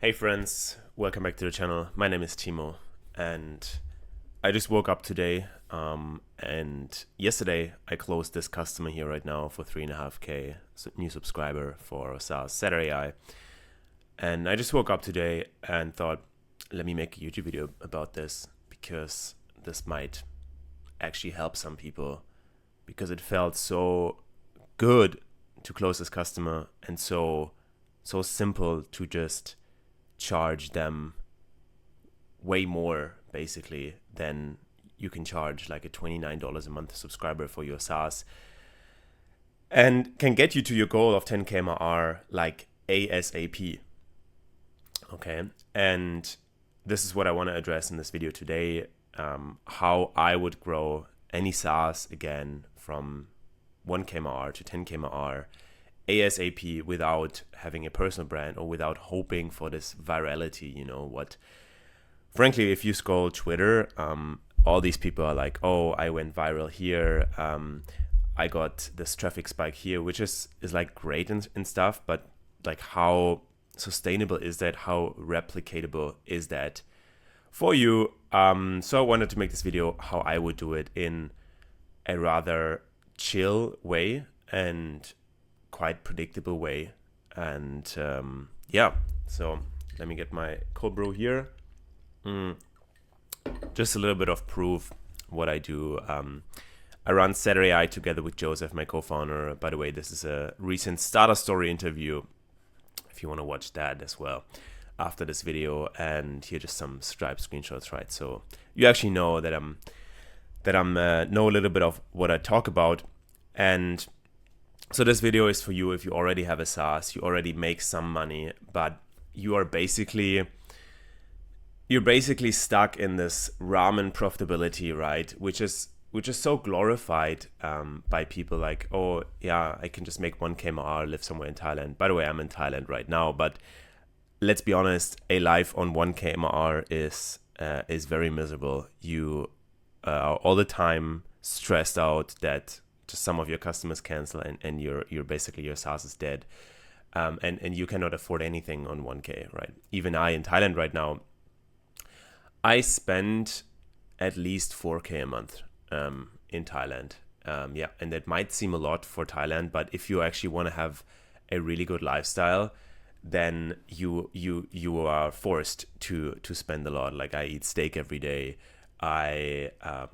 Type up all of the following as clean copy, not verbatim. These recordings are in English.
Hey friends, welcome back to the channel. My name is Timo and I just woke up today and yesterday I closed this customer here right now for 3.5k new subscriber for SaaS Saturday AI. And I just woke up today and thought, let me make a YouTube video about this because this might actually help some people, because it felt so good to close this customer and so simple to just charge them way more basically than you can charge like a $29 a month subscriber for your SaaS, and can get you to your goal of 10k MRR like ASAP. Okay, and this is what I want to address in this video today, how I would grow any SaaS again from 1k MRR to 10k MRR ASAP without having a personal brand or without hoping for this virality. You know what? Frankly, if you scroll Twitter, all these people are like, oh, I went viral here. I got this traffic spike here, which is like great and stuff. But like, how sustainable is that? How replicatable is that for you? So I wanted to make this video how I would do it in a rather chill way and quite predictable way. And yeah, so let me get my cold brew here. Just a little bit of proof what I do. I run Saturday AI together with Joseph, my co-founder. By the way, this is a recent starter story interview if you want to watch that as well after this video. And here just some Stripe screenshots, right? So you actually know that I'm know a little bit of what I talk about. And so this video is for you if you already have a SaaS, you already make some money, but you're basically stuck in this ramen profitability, right? Which is so glorified by people like, oh yeah, I can just make 1k MRR, live somewhere in Thailand. By the way, I'm in Thailand right now, but let's be honest, a life on 1k MRR is very miserable. You are all the time stressed out that just some of your customers cancel and you're basically, your SaaS is dead, and you cannot afford anything on 1k, right? Even I in Thailand right now, I spend at least 4k a month in Thailand. Yeah, and that might seem a lot for Thailand, but if you actually want to have a really good lifestyle, then you are forced to spend a lot. Like, I eat steak every day. I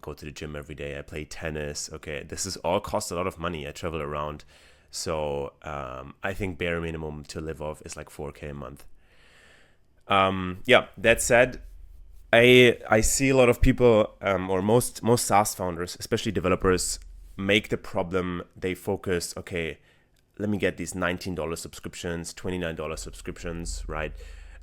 go to the gym every day. I play tennis. Okay, this is all costs a lot of money. I travel around. So I think bare minimum to live off is like 4k a month. Yeah, that said, I see a lot of people, or most SaaS founders, especially developers, make the problem, they focus, okay, let me get these $19 subscriptions, $29 subscriptions, right?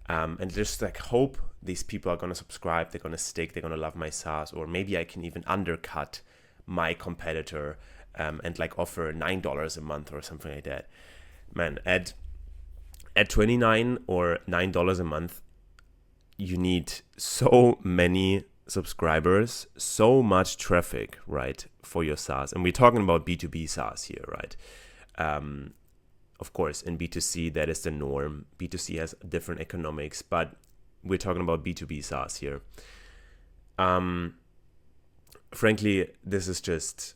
And just like hope these people are going to subscribe, they're going to stick, they're going to love my SaaS, or maybe I can even undercut my competitor and like offer $9 a month or something like that. Man, at $29 or $9 a month, you need so many subscribers, so much traffic, right, for your SaaS. And we're talking about B2B SaaS here, right? Of course, in B2C, that is the norm. B2C has different economics, but we're talking about B2B SaaS here. Frankly, this is just,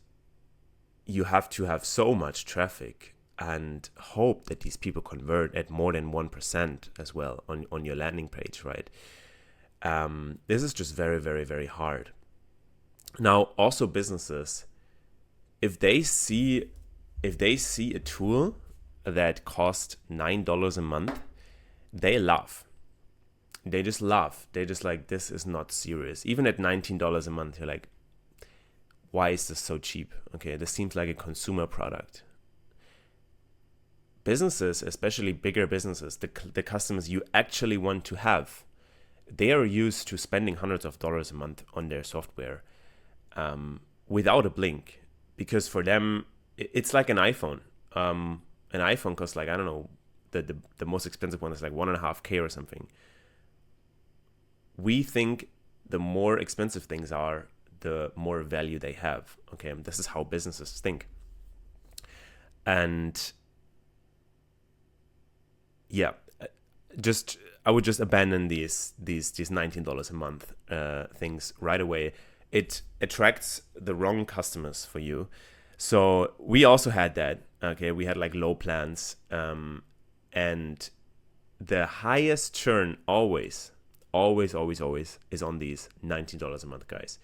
you have to have so much traffic and hope that these people convert at more than 1% as well on your landing page, right? This is just very, very, very hard. Now, also businesses, if they see a tool that costs $9 a month, they laugh. They just laugh. They just like, this is not serious. Even at $19 a month, you're like, why is this so cheap? Okay, this seems like a consumer product. Businesses, especially bigger businesses, the customers you actually want to have, they are used to spending hundreds of dollars a month on their software without a blink, because for them, it's like an iPhone. An iPhone costs like, I don't know, the most expensive one is like 1.5K or something. We think the more expensive things are, the more value they have. Okay, and this is how businesses think. And yeah, just I would just abandon these $19 a month things right away. It attracts the wrong customers for you. So we also had that. Okay, we had like low plans, and the highest churn always is on these $19 a month guys.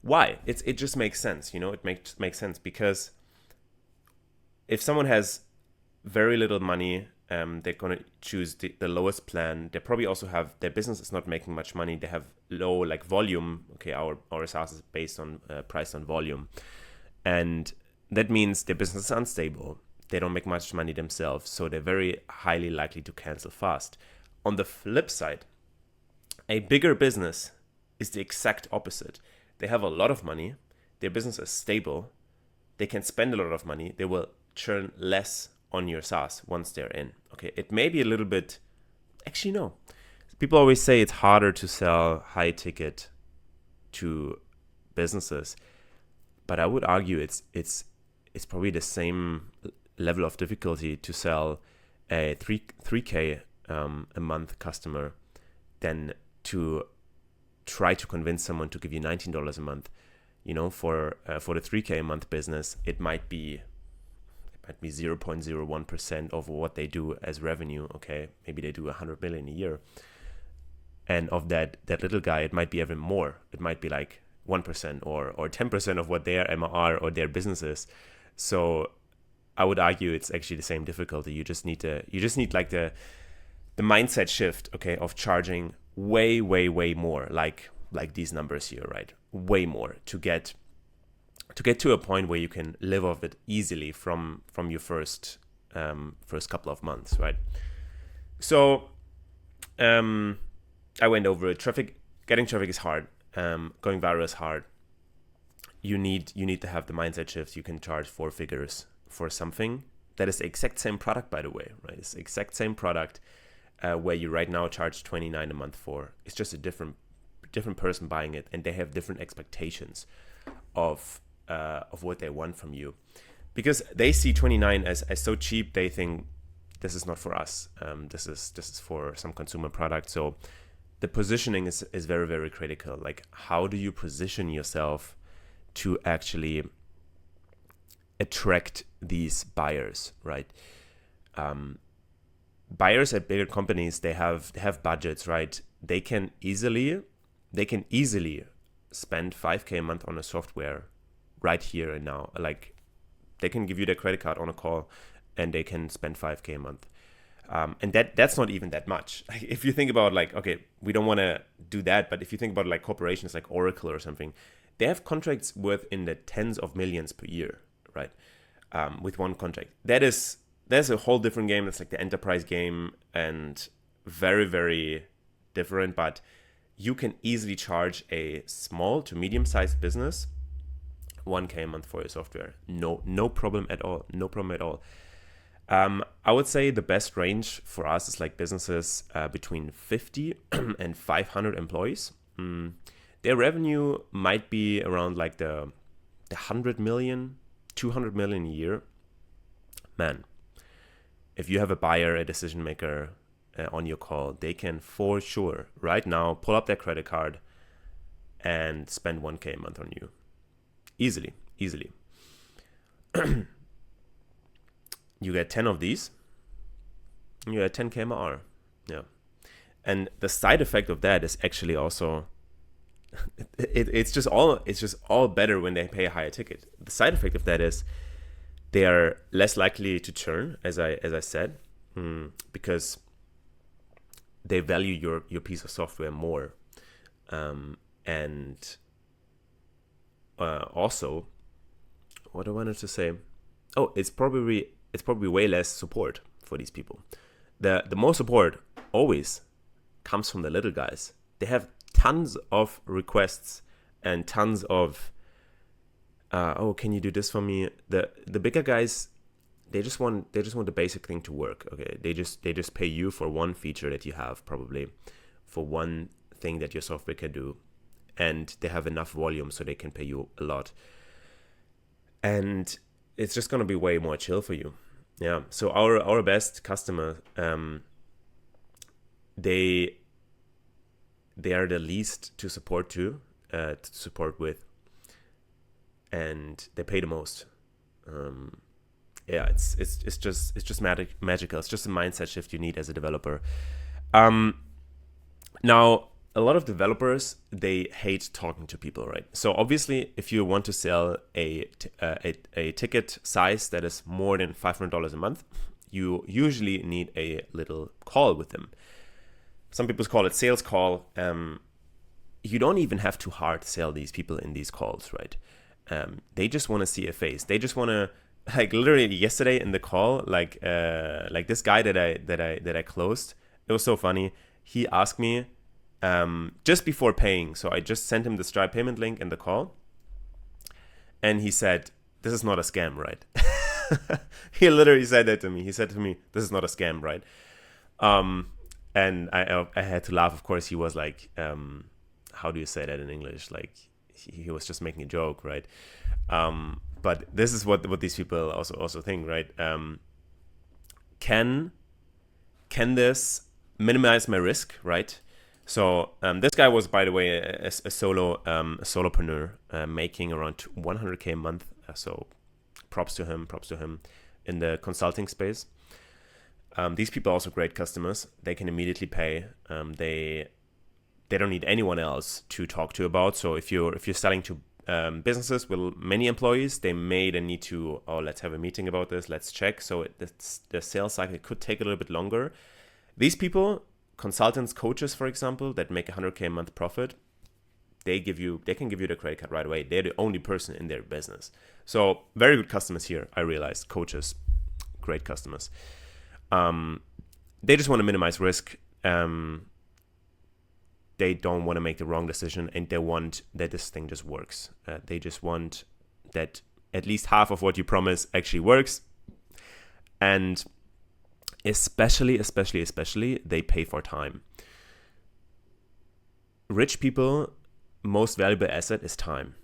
Why? It just makes sense, it makes sense because if someone has very little money, they're going to choose the lowest plan. They probably also have, their business is not making much money. They have low like volume. Okay, our SaaS is based on priced on volume. And that means their business is unstable. They don't make much money themselves. So they're very highly likely to cancel fast. On the flip side, a bigger business is the exact opposite. They have a lot of money. Their business is stable. They can spend a lot of money. They will churn less on your SaaS once they're in. Okay, it may be a little bit, actually no. People always say it's harder to sell high ticket to businesses, but I would argue it's probably the same level of difficulty to sell a 3K a month customer than to try to convince someone to give you $19 a month. For the 3K a month business, it might be 0.01% of what they do as revenue. Okay, maybe they do 100 million a year, and of that little guy, it might be even more. It might be like 1% or 10% of what their MRR or their business is. So I would argue it's actually the same difficulty. You just need like the mindset shift, okay, of charging way more, like these numbers here, right? Way more to get to a point where you can live off it easily from your first couple of months, right? So I went over it. Getting traffic is hard. Going viral is hard. You need to have the mindset shift. You can charge 4 figures for something that is the exact same product, by the way, right? It's the exact same product where you right now charge $29 a month for. It's just a different person buying it, and they have different expectations of what they want from you, because they see 29 as so cheap. They think this is not for us. This is for some consumer product. So the positioning is very, very critical. Like, how do you position yourself to actually attract these buyers, right? Buyers at bigger companies, they have budgets, right? They can easily spend 5K a month on a software right here and now. Like, they can give you their credit card on a call and they can spend 5K a month. And that's not even that much. If you think about, like, okay, we don't want to do that, but if you think about like corporations like Oracle or something, they have contracts worth in the tens of millions per year, right? With one contract. There's a whole different game. It's like the enterprise game, and very, very different. But you can easily charge a small to medium-sized business 1K a month for your software. No problem at all. No problem at all. I would say the best range for us is like businesses between 50 and 500 employees. Their revenue might be around like the 100 million, 200 million a year. Man, if you have a buyer, a decision maker on your call, they can for sure right now pull up their credit card and spend 1K a month on you. Easily. You get 10 of these, you get 10k MRR. Yeah. And the side effect of that is actually also it's just all better when they pay a higher ticket. The side effect of that is they are less likely to churn, as I said, because they value your piece of software more. And also, what I wanted to say, it's probably way less support for these people. The most support always comes from the little guys. They have tons of requests and tons of can you do this for me? The bigger guys, they just want the basic thing to work. Okay, they just pay you for one feature that you have, probably for one thing that your software can do, and they have enough volume so they can pay you a lot. And it's just gonna be way more chill for you. Yeah. So our best customer, they are the least to support with, and they pay the most. It's just magical. It's just a mindset shift you need as a developer. Now, a lot of developers, they hate talking to people, right? So obviously, if you want to sell a ticket size that is more than $500 a month, you usually need a little call with them. Some people call it sales call. You don't even have to hard sell these people in these calls, right? They just want to see a face. They just want to, like, literally yesterday in the call, like this guy that I closed. It was so funny. He asked me just before paying. So I just sent him the Stripe payment link in the call, and he said, "This is not a scam, right?" He literally said that to me. He said to me, "This is not a scam, right?" And I had to laugh. Of course, he was like, how do you say that in English? Like, he was just making a joke, right? But this is what these people also think, right? Can this minimize my risk, right? So this guy was, by the way, a solopreneur, making around 100K a month. So props to him in the consulting space. These people are also great customers. They can immediately pay. They don't need anyone else to talk to about. So if you're selling to businesses with many employees, they may then need to, let's have a meeting about this. Let's check. So the sales cycle could take a little bit longer. These people, consultants, coaches, for example, that make 100K a month profit, they can give you the credit card right away. They're the only person in their business. So very good customers here. I realized coaches, great customers. They just want to minimize risk. They don't want to make the wrong decision, and they want that this thing just works. They just want that at least half of what you promise actually works. And especially, they pay for time. Rich people, most valuable asset is time.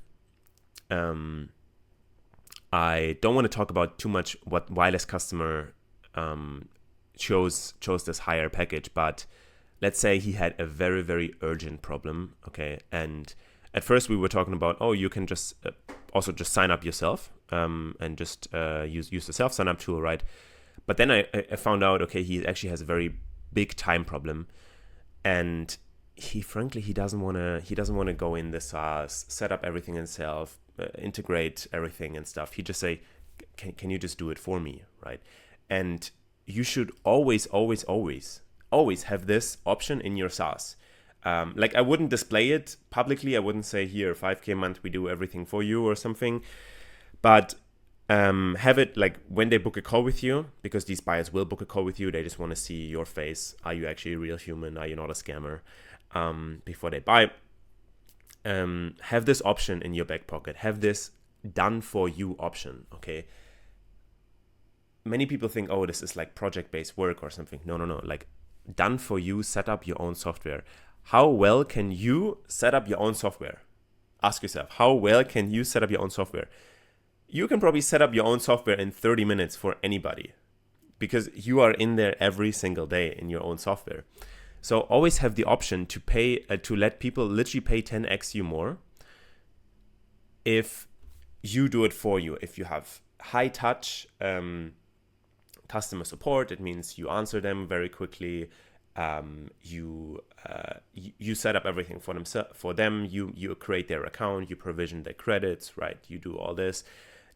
I don't want to talk about too much why this customer chose this higher package, but let's say he had a very, very urgent problem, okay? And at first we were talking about, you can just also just sign up yourself and just use the self-sign-up tool, right? But then I found out, okay, he actually has a very big time problem, and he doesn't want to go in the SaaS, set up everything himself, integrate everything and stuff. He just say, can you just do it for me, right? And you should always have this option in your SaaS. Like, I wouldn't display it publicly. I wouldn't say, here, 5K a month, we do everything for you or something. But have it like when they book a call with you, because these buyers will book a call with you. They just want to see your face. Are you actually a real human? Are you not a scammer? Before they buy. Have this option in your back pocket. Have this done for you option, okay? Many people think, this is like project-based work or something. No. Like, done for you, set up your own software. How well can you set up your own software? Ask yourself, how well can you set up your own software? You can probably set up your own software in 30 minutes for anybody, because you are in there every single day in your own software. So always have the option to pay, to let people literally pay 10x you more if you do it for you. If you have high touch customer support, it means you answer them very quickly. You set up everything for them. You create their account. You provision their credits, right? You do all this.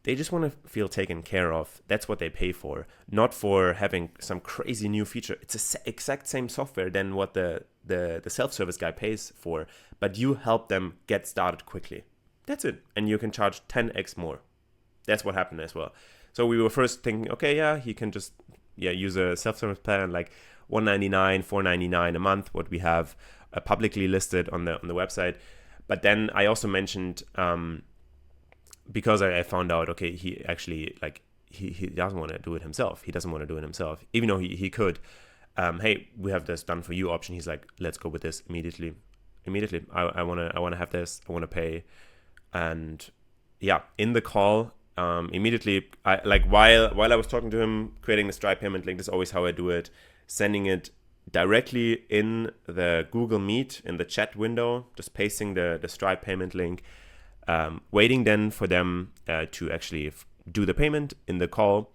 They just want to feel taken care of. That's what they pay for, not for having some crazy new feature. It's the exact same software than what the self-service guy pays for, but you help them get started quickly. That's it. And you can charge 10x more. That's what happened as well. So we were first thinking, okay, he can just use a self-service plan like $199, $499 a month, what we have publicly listed on the website. But then I also mentioned, because I found out, okay, he actually, like, he doesn't want to do it himself. He doesn't want to do it himself, even though he could. Hey, we have this done for you option. He's like, let's go with this immediately. I want to have this. I want to pay. And in the call, immediately, while I was talking to him, creating the Stripe payment link, this is always how I do it, sending it directly in the Google Meet in the chat window, just pasting the Stripe payment link, waiting then for them to actually do the payment in the call.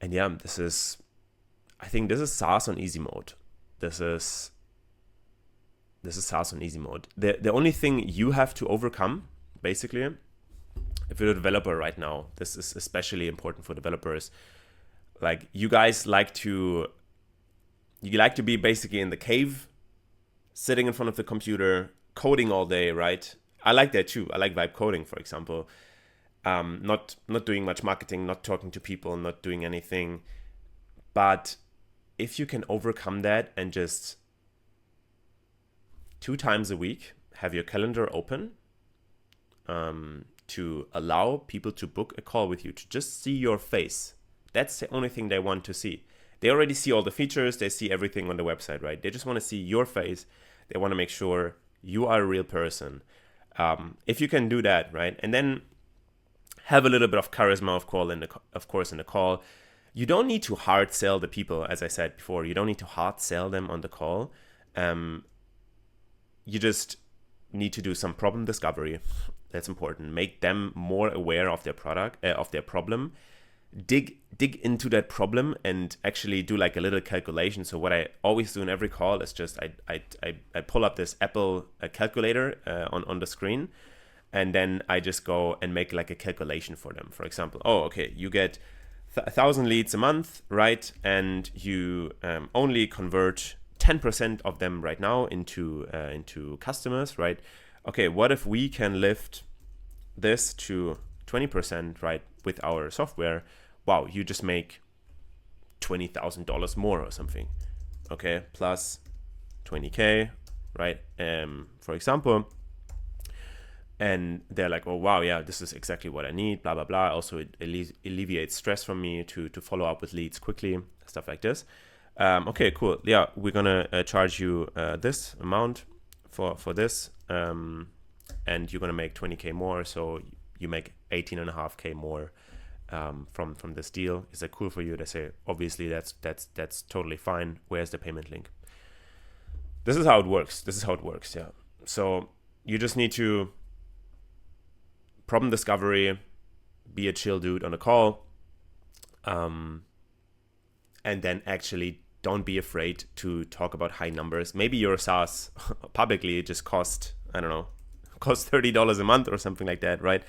And yeah, I think this is SaaS on easy mode. This is SaaS on easy mode. The only thing you have to overcome, basically, if you're a developer right now, this is especially important for developers. Like, you guys like to be basically in the cave, sitting in front of the computer, coding all day, right? I like that too. I like vibe coding, for example. Not doing much marketing, not talking to people, not doing anything. But if you can overcome that and just 2 times a week have your calendar open, to allow people to book a call with you, to just see your face. That's the only thing they want to see. They already see all the features, they see everything on the website, right? They just want to see your face. They want to make sure you are a real person. If you can do that, right? And then have a little bit of charisma, of course, in the call. You don't need to hard sell the people, as I said before. You don't need to hard sell them on the call. You just need to do some problem discovery. That's important. Make them more aware of their product, of their problem. Dig into that problem and actually do like a little calculation. So what I always do in every call is just I pull up this Apple calculator on the screen, and then I just go and make like a calculation for them. For example, okay, you get 1,000 leads a month, right? And you only convert 10% of them right now into customers, right? Okay, what if we can lift this to 20%, right, with our software? Wow, you just make $20,000 more or something. Okay, plus 20K, right? For example. And they're like, oh, wow, yeah, this is exactly what I need, blah, blah, blah. Also, it alleviates stress from me to follow up with leads quickly, stuff like this. Okay, cool. Yeah, we're going to charge you this amount for this. And you're going to make 20K more. So you make 18.5K more from this deal. Is that cool for you? They say, obviously, that's totally fine. Where's the payment link? This is how it works. Yeah. So you just need to problem discovery, be a chill dude on a call, and then actually don't be afraid to talk about high numbers. Maybe your SaaS publicly just cost $30 a month or something like that, right?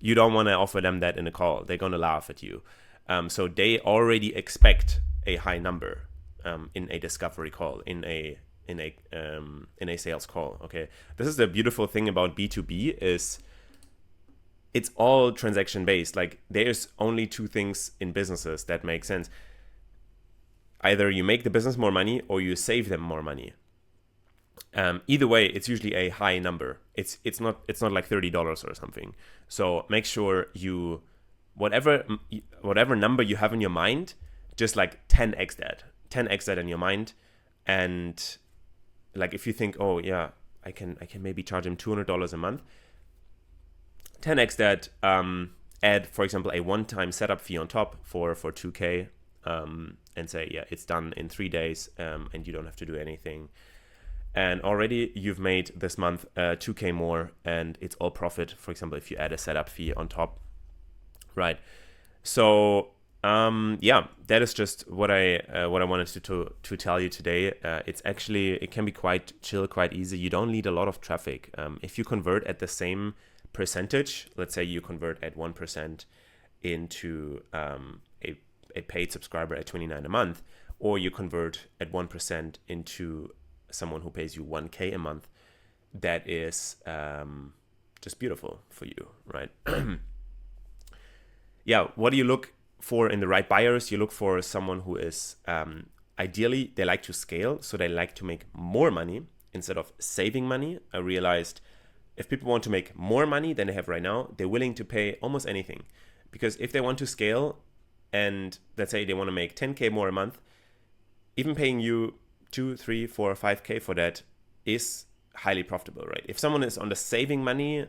You don't want to offer them that in a call. They're going to laugh at you. So they already expect a high number in a discovery call, in a sales call. Okay, this is the beautiful thing about B2B is it's all transaction based. Like, there's only 2 things in businesses that make sense. Either you make the business more money or you save them more money. Either way, it's usually a high number. It's not like $30 or something. So make sure you whatever number you have in your mind, just like 10x that in your mind. And like, if you think, oh yeah, I can maybe charge him $200 a month, 10x that. Add, for example, a one-time setup fee on top for 2K, and say, yeah, it's done in 3 days, and you don't have to do anything. And already you've made this month 2K more, and it's all profit. For example, if you add a setup fee on top, right? So yeah, that is just what I wanted to tell you today. It can be quite chill, quite easy. You don't need a lot of traffic. If you convert at the same percentage, let's say you convert at 1% into a paid subscriber at $29 a month, or you convert at 1% into someone who pays you 1K a month, that is just beautiful for you, right? Yeah, what do you look for in the right buyers? You look for someone who is ideally, they like to scale, so they like to make more money instead of saving money. I realized if people want to make more money than they have right now, they're willing to pay almost anything. Because if they want to scale, and let's say they want to make 10K more a month, even paying you 2, 3, 4, 5K for that is highly profitable, right? If someone is on the saving money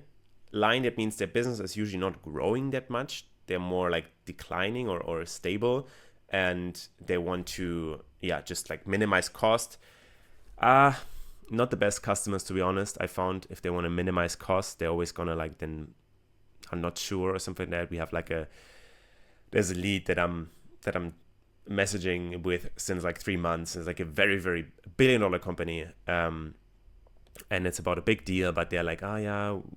line, that means their business is usually not growing that much. They're more like declining or stable. and they want to, just like minimize cost. Not the best customers, to be honest. I found if they want to minimize cost, they're always gonna like, then I'm not sure or something like that. We have like there's a lead that I'm messaging with since like 3 months. It's like a very, very billion-dollar company. And it's about a big deal, but they're like,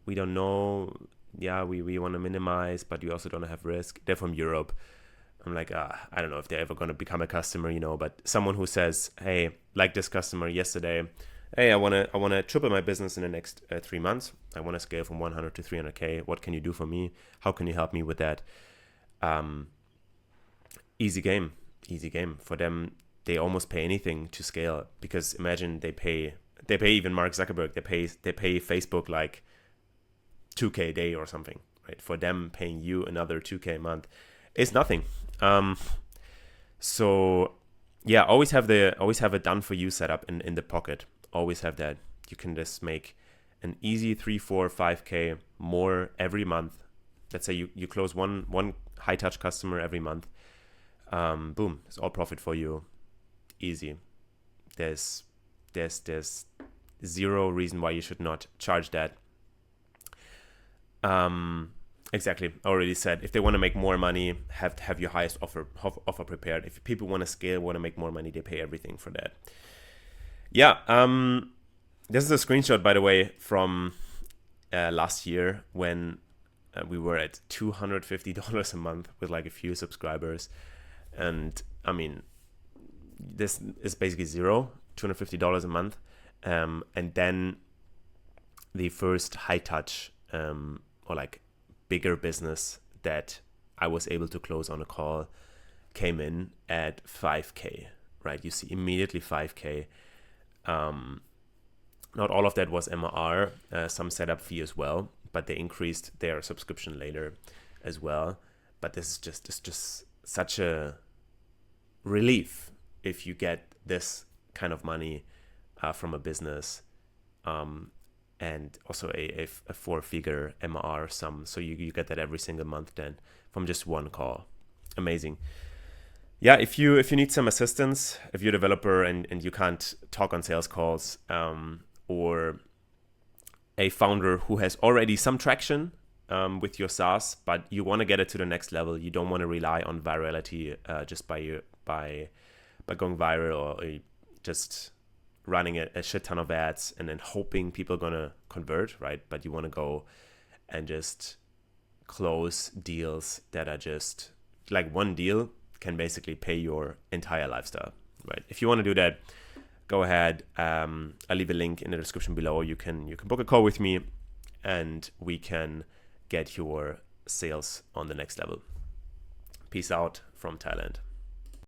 we don't know. We want to minimize, but we also don't have risk. They're from Europe. I'm like, I don't know if they're ever going to become a customer, but someone who says, hey, like this customer yesterday, hey, I want to triple my business in the next 3 months. I want to scale from 100 to 300K. What can you do for me? How can you help me with that? Easy game for them. They almost pay anything to scale, because imagine they pay even Mark Zuckerberg. They pay Facebook like 2K a day or something, right? For them, paying you another 2K a month is nothing. So yeah, always have a done for you setup in the pocket. Always have that. You can just make an easy 3, 4, 5K more every month. Let's say you close one high touch customer every month. Boom, it's all profit for you. Easy. There's zero reason why you should not charge that. Exactly. I already said, if they want to make more money, have your highest offer prepared. If people want to scale, want to make more money, they pay everything for that. Yeah. This is a screenshot, by the way, from last year when we were at $250 a month with like a few subscribers. And I mean, this is basically zero, $250 a month. And then the first high touch or like bigger business that I was able to close on a call came in at 5K, right? You see immediately 5K. Not all of that was MRR, some setup fee as well, but they increased their subscription later as well. But this is just such a relief if you get this kind of money from a business, and also a 4-figure MRR sum. So you get that every single month then from just one call. Amazing. Yeah, if you need some assistance, if you're a developer and you can't talk on sales calls, or a founder who has already some traction with your SaaS, but you want to get it to the next level, you don't want to rely on virality just by going viral, or just running a shit ton of ads and then hoping people are going to convert, right? But you want to go and just close deals that are just like one deal can basically pay your entire lifestyle, right? If you want to do that, go ahead. I'll leave a link in the description below. You can book a call with me and we can get your sales on the next level. Peace out from Thailand.